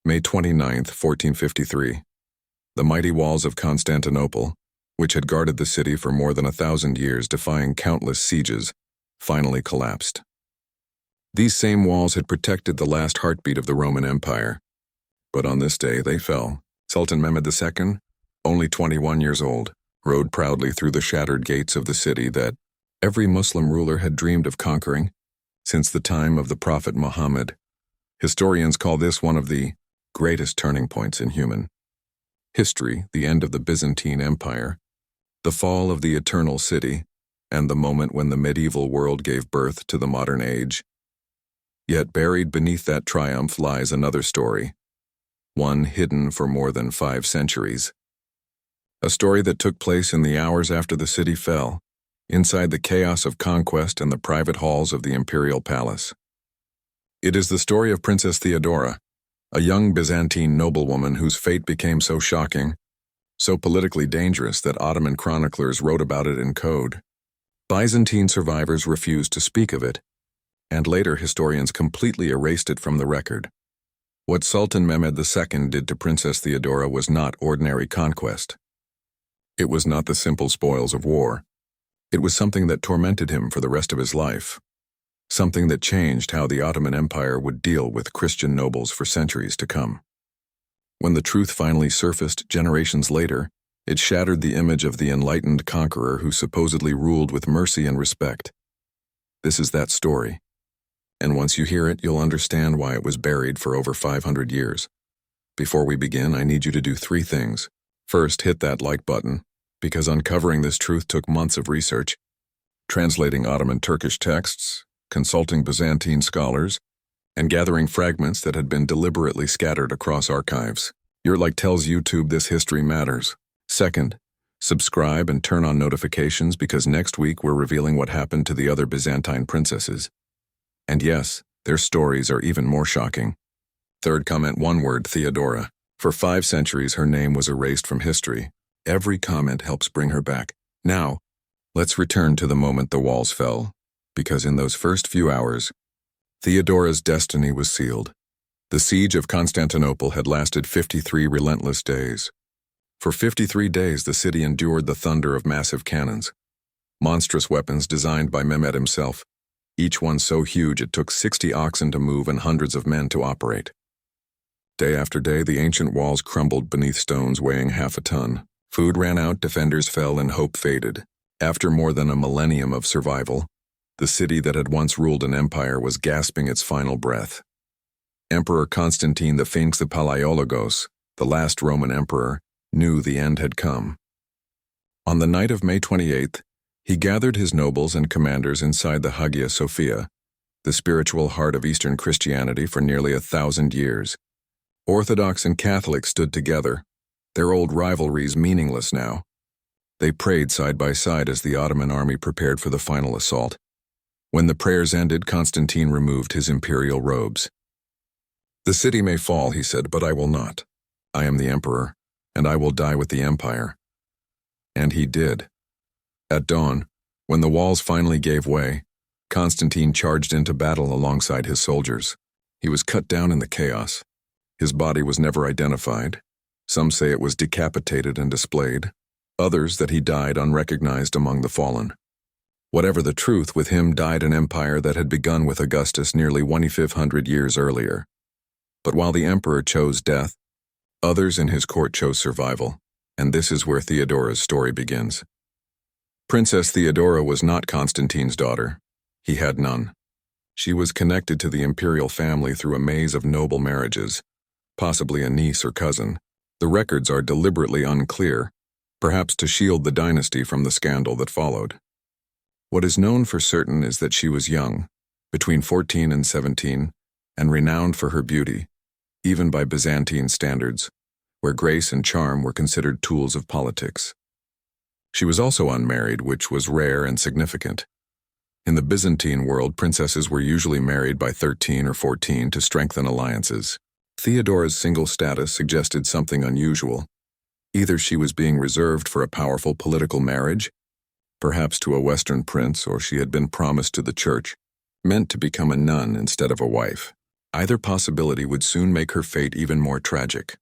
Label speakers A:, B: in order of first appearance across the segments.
A: May 29, 1453. The mighty walls of Constantinople, which had guarded the city for more than 1,000 years, defying countless sieges, finally collapsed. These same walls had protected the last heartbeat of the Roman Empire. But on this day they fell. Sultan Mehmed II, only 21 years old, rode proudly through the shattered gates of the city that every Muslim ruler had dreamed of conquering since the time of the Prophet Muhammad. Historians call this one of the greatest turning points in human history, the end of the Byzantine Empire, the fall of the Eternal City, and the moment when the medieval world gave birth to the modern age. Yet buried beneath that triumph lies another story, one hidden for more than 5 centuries. A story that took place in the hours after the city fell, inside the chaos of conquest and the private halls of the imperial palace. It is the story of Princess Theodora, a young Byzantine noblewoman whose fate became so shocking, so politically dangerous that Ottoman chroniclers wrote about it in code. Byzantine survivors refused to speak of it, and later historians completely erased it from the record. What Sultan Mehmed II did to Princess Theodora was not ordinary conquest. It was not the simple spoils of war. It was something that tormented him for the rest of his life, something that changed how the Ottoman Empire would deal with Christian nobles for centuries to come. When the truth finally surfaced generations later, it shattered the image of the enlightened conqueror who supposedly ruled with mercy and respect. This is that story, and once you hear it, you'll understand why it was buried for over 500 years. Before we begin, I need you to do 3 things. First, hit that like button, because uncovering this truth took months of research, translating Ottoman Turkish texts, consulting Byzantine scholars, and gathering fragments that had been deliberately scattered across archives. Your like tells YouTube this history matters. Second, subscribe and turn on notifications because next week we're revealing what happened to the other Byzantine princesses. And yes, their stories are even more shocking. Third, comment one word, Theodora. For 5 centuries her name was erased from history. Every comment helps bring her back. Now, let's return to the moment the walls fell, because in those first few hours, Theodora's destiny was sealed. The siege of Constantinople had lasted 53 relentless days. For 53 days the city endured the thunder of massive cannons, monstrous weapons designed by Mehmed himself, each one so huge it took 60 oxen to move and hundreds of men to operate. Day after day the ancient walls crumbled beneath stones weighing half a ton. Food ran out, defenders fell, and hope faded. After more than a millennium of survival, the city that had once ruled an empire was gasping its final breath. Emperor Constantine the Palaiologos, the last Roman emperor, knew the end had come. On the night of May 28th, he gathered his nobles and commanders inside the Hagia Sophia, the spiritual heart of Eastern Christianity for nearly 1,000 years. Orthodox and Catholics stood together, their old rivalries meaningless now. They prayed side by side as the Ottoman army prepared for the final assault. When the prayers ended, Constantine removed his imperial robes. "The city may fall," he said, "but I will not. I am the emperor, and I will die with the empire." And he did. At dawn, when the walls finally gave way, Constantine charged into battle alongside his soldiers. He was cut down in the chaos. His body was never identified. Some say it was decapitated and displayed, others that he died unrecognized among the fallen. Whatever the truth, with him died an empire that had begun with Augustus nearly 2,500 years earlier. But while the emperor chose death, others in his court chose survival, and this is where Theodora's story begins. Princess Theodora was not Constantine's daughter. He had none. She was connected to the imperial family through a maze of noble marriages, possibly a niece or cousin. The records are deliberately unclear, perhaps to shield the dynasty from the scandal that followed. What is known for certain is that she was young, between 14 and 17, and renowned for her beauty, even by Byzantine standards, where grace and charm were considered tools of politics. She was also unmarried, which was rare and significant. In the Byzantine world, princesses were usually married by 13 or 14 to strengthen alliances. Theodora's single status suggested something unusual. Either she was being reserved for a powerful political marriage, perhaps to a Western prince, or she had been promised to the church, meant to become a nun instead of a wife. Either possibility would soon make her fate even more tragic.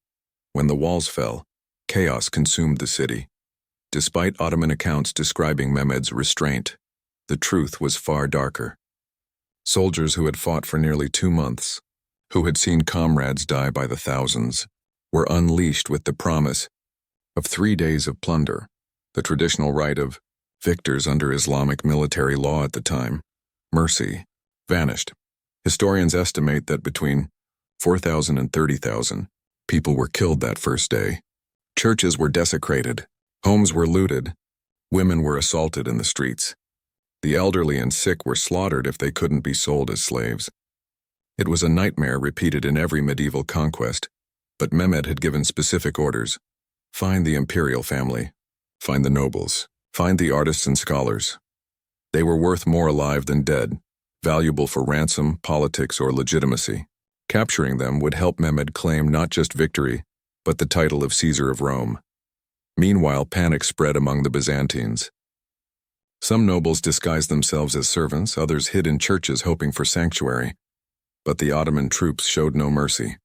A: When the walls fell, chaos consumed the city. Despite Ottoman accounts describing Mehmed's restraint, the truth was far darker. Soldiers who had fought for nearly 2 months, who had seen comrades die by the thousands, were unleashed with the promise of 3 days of plunder, the traditional right of victors under Islamic military law at the time. Mercy vanished. Historians estimate that between 4,000 and 30,000 people were killed that first day. Churches were desecrated, homes were looted, women were assaulted in the streets. The elderly and sick were slaughtered if they couldn't be sold as slaves. It was a nightmare repeated in every medieval conquest, but Mehmed had given specific orders. Find the imperial family, find the nobles, find the artists and scholars. They were worth more alive than dead, valuable for ransom, politics, or legitimacy. Capturing them would help Mehmed claim not just victory, but the title of Caesar of Rome. Meanwhile, panic spread among the Byzantines. Some nobles disguised themselves as servants, others hid in churches hoping for sanctuary. But the Ottoman troops showed no mercy.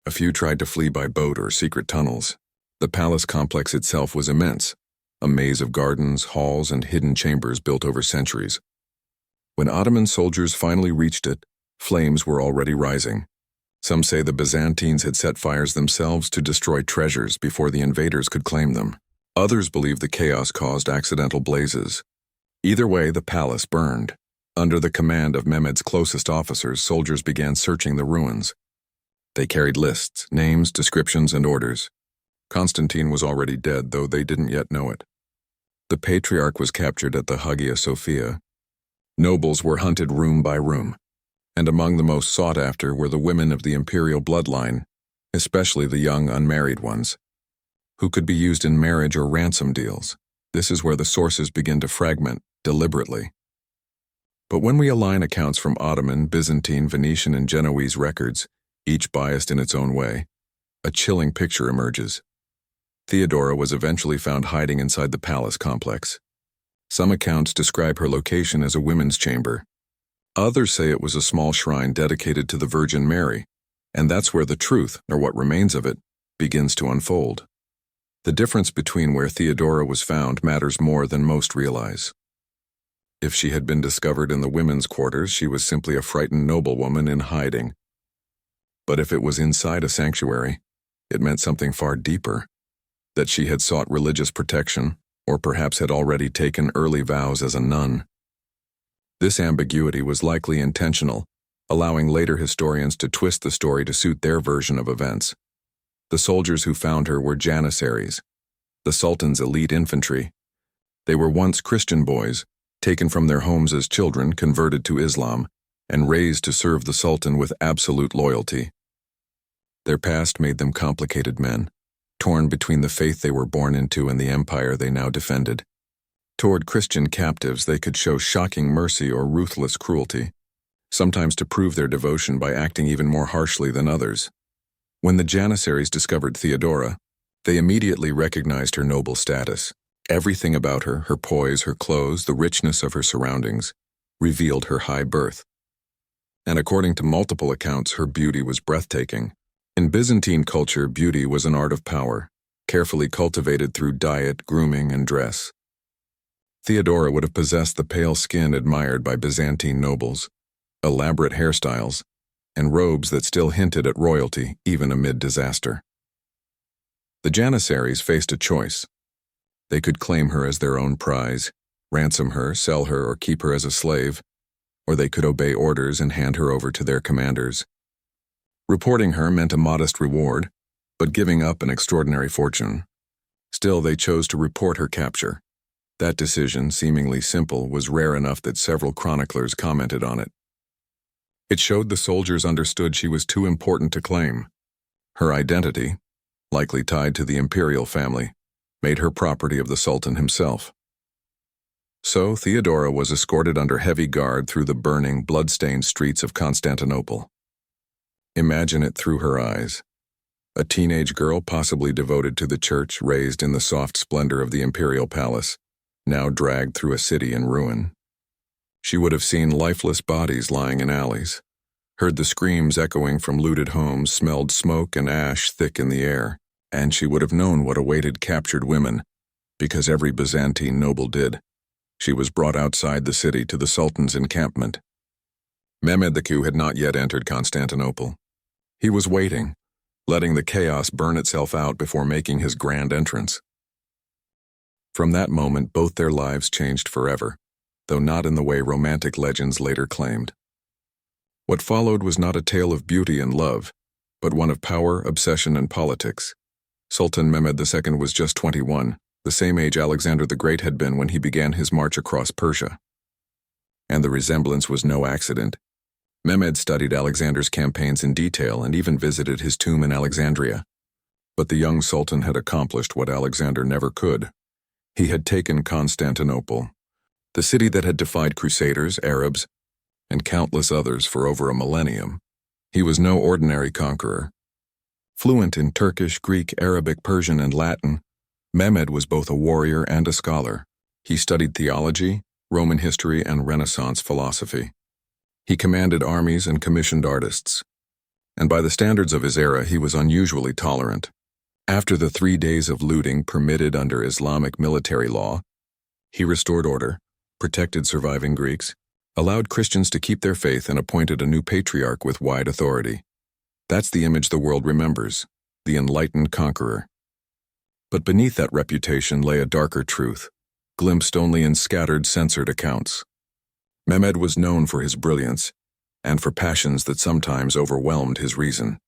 A: A few tried to flee by boat or secret tunnels. The palace complex itself was immense, a maze of gardens, halls, and hidden chambers built over centuries. When Ottoman soldiers finally reached it, flames were already rising. Some say the Byzantines had set fires themselves to destroy treasures before the invaders could claim them. Others believe the chaos caused accidental blazes. Either way, the palace burned. Under the command of Mehmed's closest officers, soldiers began searching the ruins. They carried lists, names, descriptions, and orders. Constantine was already dead, though they didn't yet know it. The patriarch was captured at the Hagia Sophia. Nobles were hunted room by room, and among the most sought after were the women of the imperial bloodline, especially the young unmarried ones, who could be used in marriage or ransom deals. This is where the sources begin to fragment deliberately. But when we align accounts from Ottoman, Byzantine, Venetian, and Genoese records, each biased in its own way, a chilling picture emerges. Theodora was eventually found hiding inside the palace complex. Some accounts describe her location as a women's chamber. Others say it was a small shrine dedicated to the Virgin Mary, and that's where the truth, or what remains of it, begins to unfold. The difference between where Theodora was found matters more than most realize. If she had been discovered in the women's quarters, she was simply a frightened noblewoman in hiding. But if it was inside a sanctuary, it meant something far deeper, that she had sought religious protection, or perhaps had already taken early vows as a nun. This ambiguity was likely intentional, allowing later historians to twist the story to suit their version of events. The soldiers who found her were janissaries, the Sultan's elite infantry. They were once Christian boys, taken from their homes as children, converted to Islam, and raised to serve the Sultan with absolute loyalty. Their past made them complicated men, torn between the faith they were born into and the empire they now defended. Toward Christian captives, they could show shocking mercy or ruthless cruelty, sometimes to prove their devotion by acting even more harshly than others. When the janissaries discovered Theodora, they immediately recognized her noble status. Everything about her, her poise, her clothes, the richness of her surroundings, revealed her high birth. And according to multiple accounts, her beauty was breathtaking. In Byzantine culture, beauty was an art of power, carefully cultivated through diet, grooming, and dress. Theodora would have possessed the pale skin admired by Byzantine nobles, elaborate hairstyles, and robes that still hinted at royalty even amid disaster. The janissaries faced a choice. They could claim her as their own prize, ransom her, sell her, or keep her as a slave, or they could obey orders and hand her over to their commanders. Reporting her meant a modest reward, but giving up an extraordinary fortune. Still, they chose to report her capture. That decision, seemingly simple, was rare enough that several chroniclers commented on it. It showed the soldiers understood she was too important to claim. Her identity, likely tied to the imperial family, made her property of the Sultan himself. So Theodora was escorted under heavy guard through the burning, blood-stained streets of Constantinople. Imagine it through her eyes. A teenage girl possibly devoted to the church, raised in the soft splendor of the imperial palace, now dragged through a city in ruin. She would have seen lifeless bodies lying in alleys, heard the screams echoing from looted homes, smelled smoke and ash thick in the air, and she would have known what awaited captured women, because every Byzantine noble did. She was brought outside the city to the Sultan's encampment. Mehmed II had not yet entered Constantinople. He was waiting, letting the chaos burn itself out before making his grand entrance. From that moment, both their lives changed forever, though not in the way romantic legends later claimed. What followed was not a tale of beauty and love, but one of power, obsession, and politics. Sultan Mehmed II was just 21, the same age Alexander the Great had been when he began his march across Persia. And the resemblance was no accident. Mehmed studied Alexander's campaigns in detail and even visited his tomb in Alexandria. But the young sultan had accomplished what Alexander never could. He had taken Constantinople, the city that had defied crusaders, Arabs, and countless others for over a millennium. He was no ordinary conqueror. Fluent in Turkish, Greek, Arabic, Persian, and Latin, Mehmed was both a warrior and a scholar. He studied theology, Roman history, and Renaissance philosophy. He commanded armies and commissioned artists. And by the standards of his era, he was unusually tolerant. After the 3 days of looting permitted under Islamic military law, he restored order, protected surviving Greeks, allowed Christians to keep their faith, and appointed a new patriarch with wide authority. That's the image the world remembers, the enlightened conqueror. But beneath that reputation lay a darker truth, glimpsed only in scattered, censored accounts. Mehmed was known for his brilliance, and for passions that sometimes overwhelmed his reason.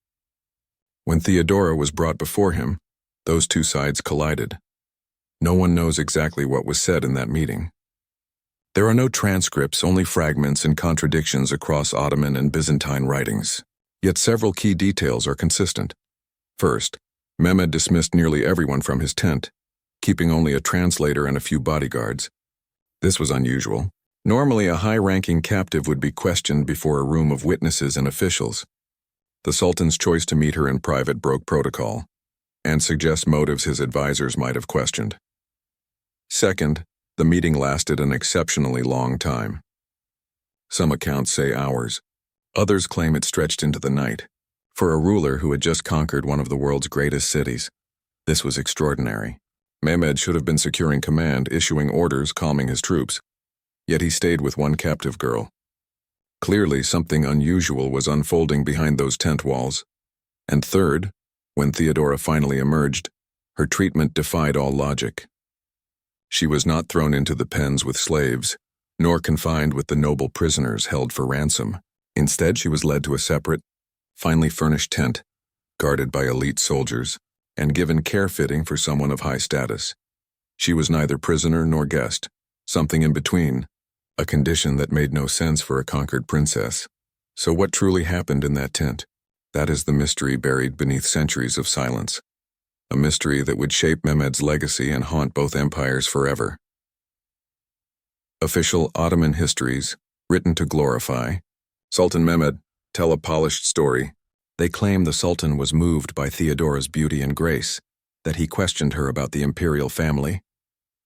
A: When Theodora was brought before him, those two sides collided. No one knows exactly what was said in that meeting. There are no transcripts, only fragments and contradictions across Ottoman and Byzantine writings. Yet several key details are consistent. First, Mehmed dismissed nearly everyone from his tent, keeping only a translator and a few bodyguards. This was unusual. Normally, a high-ranking captive would be questioned before a room of witnesses and officials. The Sultan's choice to meet her in private broke protocol, and suggests motives his advisors might have questioned. Second, the meeting lasted an exceptionally long time. Some accounts say hours. Others claim it stretched into the night. For a ruler who had just conquered one of the world's greatest cities, this was extraordinary. Mehmed should have been securing command, issuing orders, calming his troops. Yet he stayed with one captive girl. Clearly, something unusual was unfolding behind those tent walls. And third, when Theodora finally emerged, her treatment defied all logic. She was not thrown into the pens with slaves, nor confined with the noble prisoners held for ransom. Instead, she was led to a separate, finely furnished tent, guarded by elite soldiers, and given care fitting for someone of high status. She was neither prisoner nor guest, something in between, a condition that made no sense for a conquered princess. So what truly happened in that tent? That is the mystery buried beneath centuries of silence. A mystery that would shape Mehmed's legacy and haunt both empires forever. Official Ottoman histories, written to glorify Sultan Mehmed, tell a polished story. They claim the Sultan was moved by Theodora's beauty and grace, that he questioned her about the imperial family,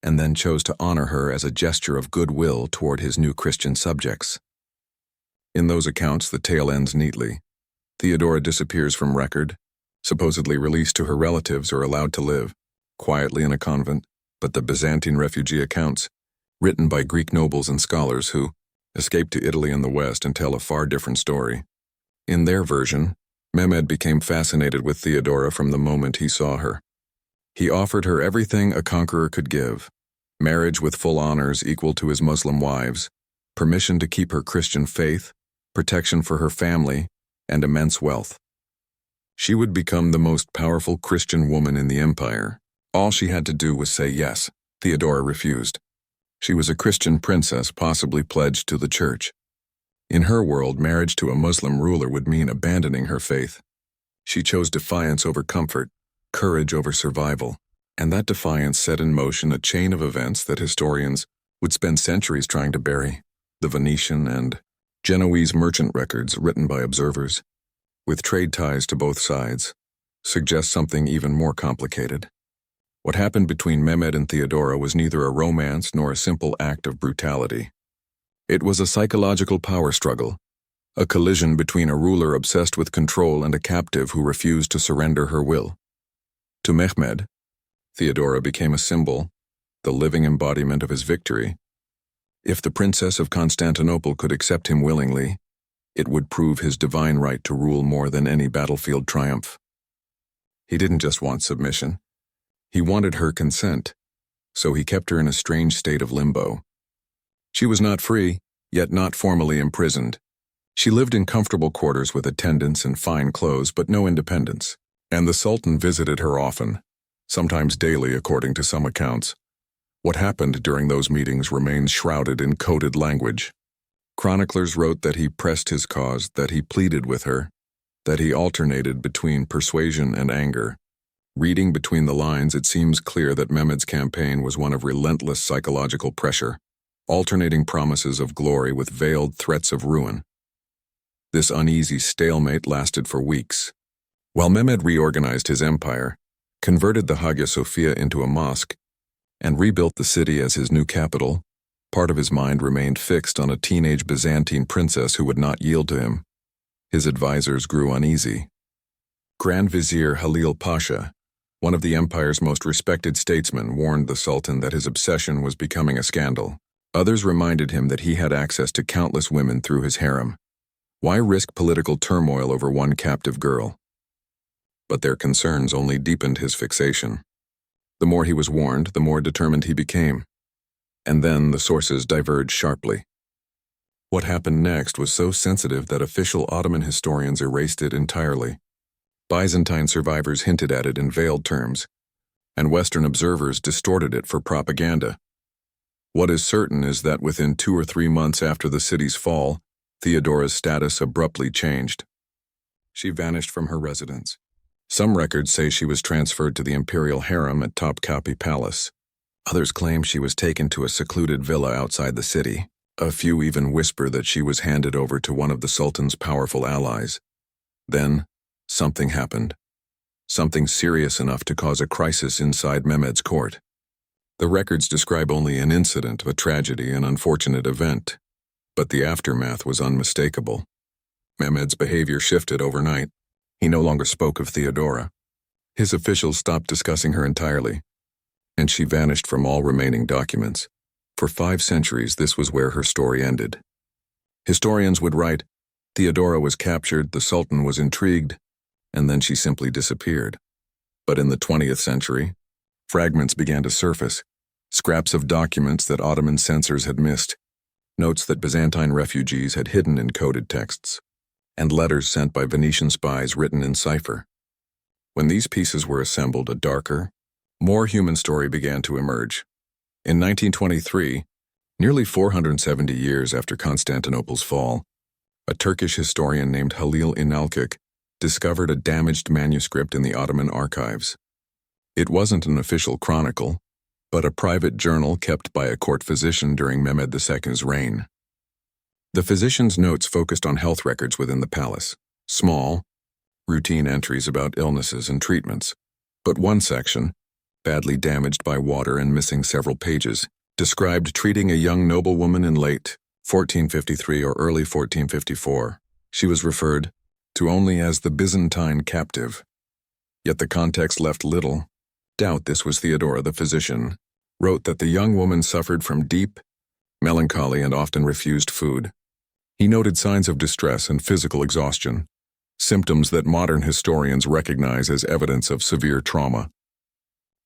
A: and then chose to honor her as a gesture of goodwill toward his new Christian subjects. In those accounts, the tale ends neatly. Theodora disappears from record, supposedly released to her relatives or allowed to live quietly in a convent, but the Byzantine refugee accounts, written by Greek nobles and scholars who escaped to Italy and the West, and tell a far different story. In their version, Mehmed became fascinated with Theodora from the moment he saw her. He offered her everything a conqueror could give: marriage with full honors equal to his Muslim wives, permission to keep her Christian faith, protection for her family, and immense wealth. She would become the most powerful Christian woman in the empire. All she had to do was say yes. Theodora refused. She was a Christian princess, possibly pledged to the church. In her world, marriage to a Muslim ruler would mean abandoning her faith. She chose defiance over comfort, courage over survival, and that defiance set in motion a chain of events that historians would spend centuries trying to bury. The Venetian and Genoese merchant records, written by observers, with trade ties to both sides, suggest something even more complicated. What happened between Mehmed and Theodora was neither a romance nor a simple act of brutality. It was a psychological power struggle, a collision between a ruler obsessed with control and a captive who refused to surrender her will. To Mehmed, Theodora became a symbol, the living embodiment of his victory. If the Princess of Constantinople could accept him willingly, it would prove his divine right to rule more than any battlefield triumph. He didn't just want submission. He wanted her consent, so he kept her in a strange state of limbo. She was not free, yet not formally imprisoned. She lived in comfortable quarters with attendants and fine clothes, but no independence. And the Sultan visited her often, sometimes daily according to some accounts. What happened during those meetings remains shrouded in coded language. Chroniclers wrote that he pressed his cause, that he pleaded with her, that he alternated between persuasion and anger. Reading between the lines, it seems clear that Mehmed's campaign was one of relentless psychological pressure, alternating promises of glory with veiled threats of ruin. This uneasy stalemate lasted for weeks. While Mehmed reorganized his empire, converted the Hagia Sophia into a mosque, and rebuilt the city as his new capital, part of his mind remained fixed on a teenage Byzantine princess who would not yield to him. His advisors grew uneasy. Grand Vizier Halil Pasha, one of the empire's most respected statesmen, warned the Sultan that his obsession was becoming a scandal. Others reminded him that he had access to countless women through his harem. Why risk political turmoil over one captive girl? But their concerns only deepened his fixation. The more he was warned, the more determined he became. And then the sources diverged sharply. What happened next was so sensitive that official Ottoman historians erased it entirely. Byzantine survivors hinted at it in veiled terms, and Western observers distorted it for propaganda. What is certain is that within 2 or 3 months after the city's fall, Theodora's status abruptly changed. She vanished from her residence. Some records say she was transferred to the imperial harem at Topkapi Palace. Others claim she was taken to a secluded villa outside the city. A few even whisper that she was handed over to one of the Sultan's powerful allies. Then, something happened. Something serious enough to cause a crisis inside Mehmed's court. The records describe only an incident, a tragedy, an unfortunate event. But the aftermath was unmistakable. Mehmed's behavior shifted overnight. He no longer spoke of Theodora. His officials stopped discussing her entirely, and she vanished from all remaining documents. For 5 centuries, this was where her story ended. Historians would write, Theodora was captured, the Sultan was intrigued, and then she simply disappeared. But in the 20th century, fragments began to surface, scraps of documents that Ottoman censors had missed, notes that Byzantine refugees had hidden in coded texts, and letters sent by Venetian spies written in cipher. When these pieces were assembled, a darker, more human story began to emerge. In 1923, nearly 470 years after Constantinople's fall, a Turkish historian named Halil İnalcık discovered a damaged manuscript in the Ottoman archives. It wasn't an official chronicle, but a private journal kept by a court physician during Mehmed II's reign. The physician's notes focused on health records within the palace, small, routine entries about illnesses and treatments. But one section, badly damaged by water and missing several pages, described treating a young noblewoman in late 1453 or early 1454. She was referred to only as the Byzantine captive. Yet the context left little doubt this was Theodora. The physician wrote that the young woman suffered from deep melancholy and often refused food. He noted signs of distress and physical exhaustion, symptoms that modern historians recognize as evidence of severe trauma.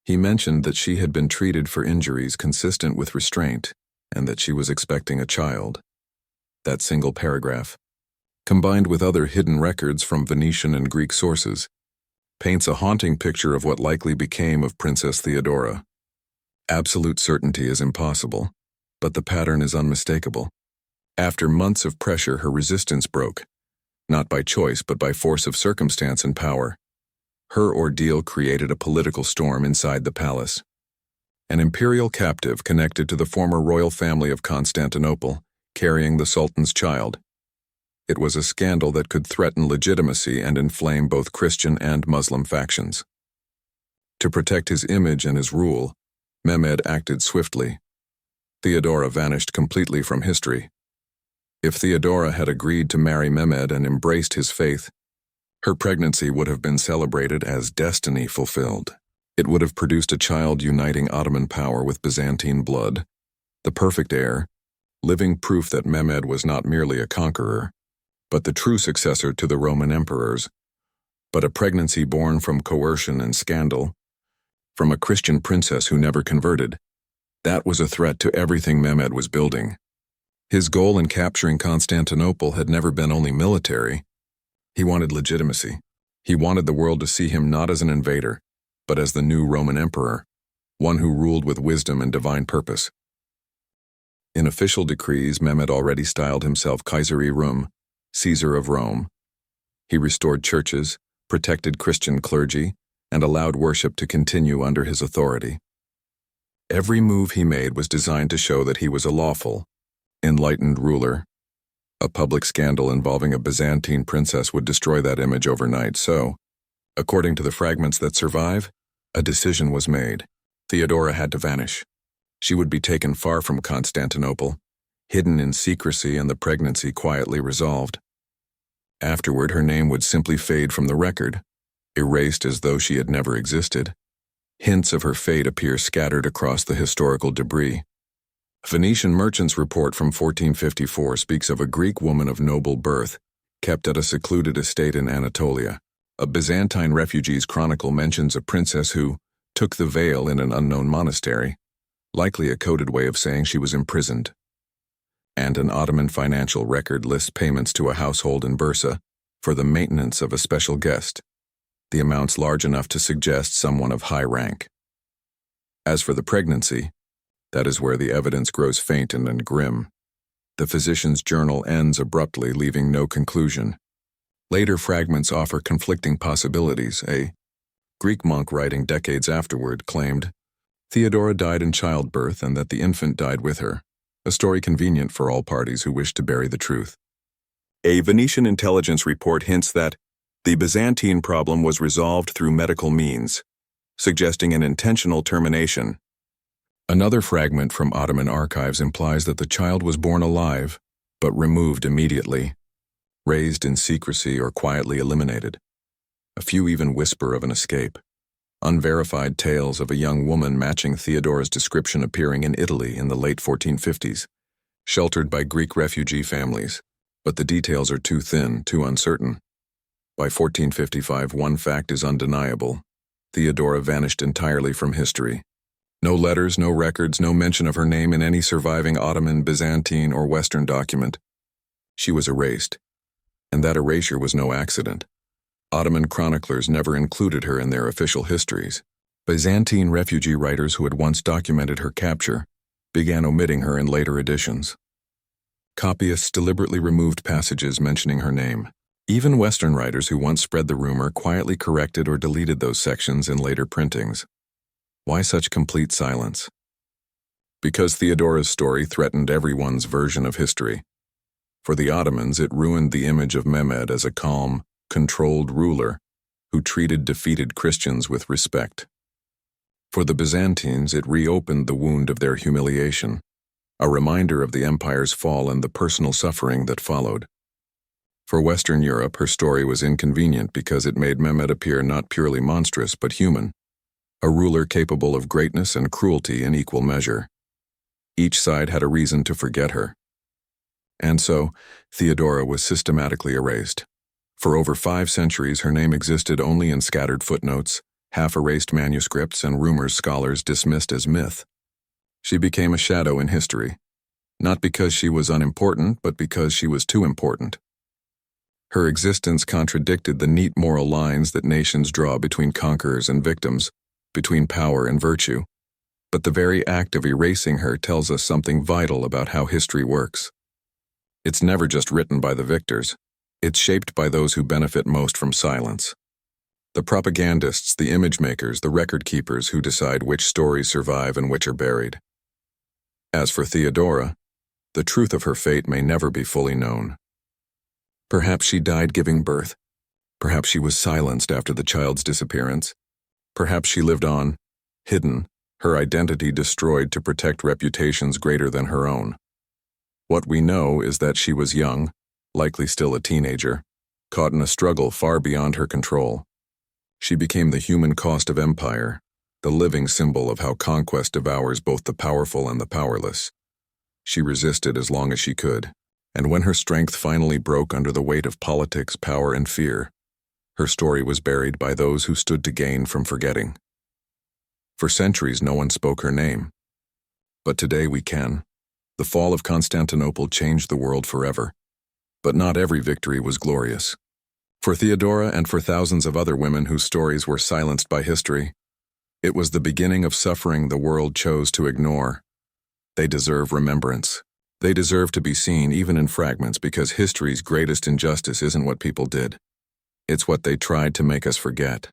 A: He mentioned that she had been treated for injuries consistent with restraint and that she was expecting a child. That single paragraph, combined with other hidden records from Venetian and Greek sources, paints a haunting picture of what likely became of Princess Theodora. Absolute certainty is impossible, but the pattern is unmistakable. After months of pressure, her resistance broke, not by choice but by force of circumstance and power. Her ordeal created a political storm inside the palace. An imperial captive connected to the former royal family of Constantinople, carrying the Sultan's child. It was a scandal that could threaten legitimacy and inflame both Christian and Muslim factions. To protect his image and his rule, Mehmed acted swiftly. Theodora vanished completely from history. If Theodora had agreed to marry Mehmed and embraced his faith, her pregnancy would have been celebrated as destiny fulfilled. It would have produced a child uniting Ottoman power with Byzantine blood, the perfect heir, living proof that Mehmed was not merely a conqueror, but the true successor to the Roman emperors. But a pregnancy born from coercion and scandal, from a Christian princess who never converted, that was a threat to everything Mehmed was building. His goal in capturing Constantinople had never been only military. He wanted legitimacy. He wanted the world to see him not as an invader, but as the new Roman emperor, one who ruled with wisdom and divine purpose. In official decrees, Mehmed already styled himself Kaiseri Rum, Caesar of Rome. He restored churches, protected Christian clergy, and allowed worship to continue under his authority. Every move he made was designed to show that he was a lawful, enlightened ruler. A public scandal involving a Byzantine princess would destroy that image overnight, so, according to the fragments that survive, a decision was made. Theodora had to vanish. She would be taken far from Constantinople, hidden in secrecy, and the pregnancy quietly resolved. Afterward, her name would simply fade from the record, erased as though she had never existed. Hints of her fate appear scattered across the historical debris. A Venetian merchant's report from 1454 speaks of a Greek woman of noble birth, kept at a secluded estate in Anatolia. A Byzantine refugee's chronicle mentions a princess who took the veil in an unknown monastery, likely a coded way of saying she was imprisoned. And an Ottoman financial record lists payments to a household in Bursa for the maintenance of a special guest, the amounts large enough to suggest someone of high rank. As for the pregnancy, that is where the evidence grows faint and grim. The physician's journal ends abruptly, leaving no conclusion. Later fragments offer conflicting possibilities. A Greek monk writing decades afterward claimed Theodora died in childbirth and that the infant died with her, a story convenient for all parties who wish to bury the truth. A Venetian intelligence report hints that the Byzantine problem was resolved through medical means, suggesting an intentional termination. Another fragment from Ottoman archives implies that the child was born alive, but removed immediately, raised in secrecy or quietly eliminated. A few even whisper of an escape. Unverified tales of a young woman matching Theodora's description appearing in Italy in the late 1450s, sheltered by Greek refugee families, but the details are too thin, too uncertain. By 1455, one fact is undeniable. Theodora vanished entirely from history. No letters, no records, no mention of her name in any surviving Ottoman, Byzantine, or Western document. She was erased, and that erasure was no accident. Ottoman chroniclers never included her in their official histories. Byzantine refugee writers who had once documented her capture began omitting her in later editions. Copyists deliberately removed passages mentioning her name. Even Western writers who once spread the rumor quietly corrected or deleted those sections in later printings. Why such complete silence? Because Theodora's story threatened everyone's version of history. For the Ottomans, it ruined the image of Mehmed as a calm, controlled ruler who treated defeated Christians with respect. For the Byzantines, it reopened the wound of their humiliation, a reminder of the empire's fall and the personal suffering that followed. For Western Europe, her story was inconvenient because it made Mehmed appear not purely monstrous but human, a ruler capable of greatness and cruelty in equal measure. Each side had a reason to forget her. And so, Theodora was systematically erased. For over 5 centuries, her name existed only in scattered footnotes, half-erased manuscripts, and rumors scholars dismissed as myth. She became a shadow in history, not because she was unimportant, but because she was too important. Her existence contradicted the neat moral lines that nations draw between conquerors and victims, between power and virtue. But the very act of erasing her tells us something vital about how history works. It's never just written by the victors. It's shaped by those who benefit most from silence. The propagandists, the image makers, the record keepers who decide which stories survive and which are buried. As for Theodora, the truth of her fate may never be fully known. Perhaps she died giving birth. Perhaps she was silenced after the child's disappearance. Perhaps she lived on, hidden, her identity destroyed to protect reputations greater than her own. What we know is that she was young, likely still a teenager, caught in a struggle far beyond her control. She became the human cost of empire, the living symbol of how conquest devours both the powerful and the powerless. She resisted as long as she could, and when her strength finally broke under the weight of politics, power, and fear, her story was buried by those who stood to gain from forgetting. For centuries, no one spoke her name. But today we can. The fall of Constantinople changed the world forever. But not every victory was glorious. For Theodora and for thousands of other women whose stories were silenced by history, it was the beginning of suffering the world chose to ignore. They deserve remembrance. They deserve to be seen even in fragments, because history's greatest injustice isn't what people did. It's what they tried to make us forget.